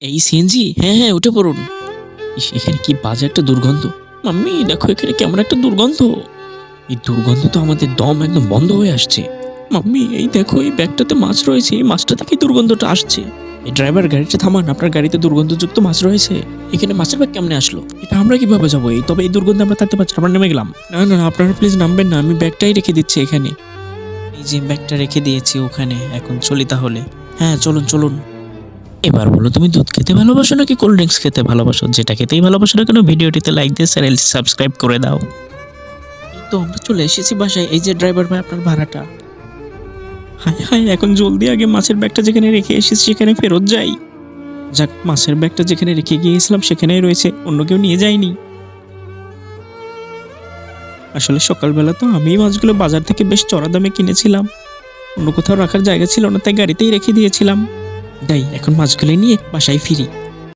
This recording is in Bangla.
এই সিএনজি, হ্যাঁ হ্যাঁ উঠে পড়ুন। ইস, এখানে কি বাজে একটা দুর্গন্ধ। মাম্মি দেখো এখানে কেমন একটা দুর্গন্ধ। এই দুর্গন্ধ তো আমাদের দম একদম বন্ধ হয়ে আসছে। মাম্মি এই দেখো এই ব্যাগটাতে মাছ রয়েছে, এই মাছটা থেকে দুর্গন্ধটা আসছে। এই ড্রাইভার গাড়িটা থামান, আপনার গাড়িতে দুর্গন্ধযুক্ত মাছ রয়েছে। এখানে মাছের ব্যাগ কেমনে আসলো? এটা আমরা কিভাবে যাবো? এই তবে এই দুর্গন্ধে আমরা থাকতে পারছি না, আমরা নেমে গেলাম। না না আপনারা প্লিজ নামবেন না, আমি ব্যাগটাই রেখে দিচ্ছি এখানে। এই যে ব্যাগটা রেখে দিয়েছি ওখানে, এখন চলি তাহলে। হ্যাঁ চলুন চলুন। এবার বলো তুমি দুধ খেতে ভালোবাসো নাকি কোল্ড ড্রিঙ্কস খেতে ভালোবাসো? যেটা খেতেই ভালোবাসো না কেন ভিডিওটিতে লাইক দিয়ে চ্যানেলটি সাবস্ক্রাইব করে দাও। এই তো আমরা চলে এসেছি বাসায়। এই যে ড্রাইভার ভাই আপনার ভাড়াটা। হাই হাই, এখন জলদি আগে মাছের ব্যাগটা যেখানে রেখে এসেছি সেখানে ফেরত যাই। যাক, মাছের ব্যাগটা যেখানে রেখে গিয়েছিলাম সেখানেই রয়েছে, অন্য কেউ নিয়ে যায়নি। আসলে সকালবেলা তো আমি মাছগুলো বাজার থেকে বেশ চড়া দামে কিনেছিলাম, অন্য কোথাও রাখার জায়গা ছিল না, তাই গাড়িতেই রেখে দিয়েছিলাম। তাই এখন মাছগুলো নিয়ে বাসায় ফিরি।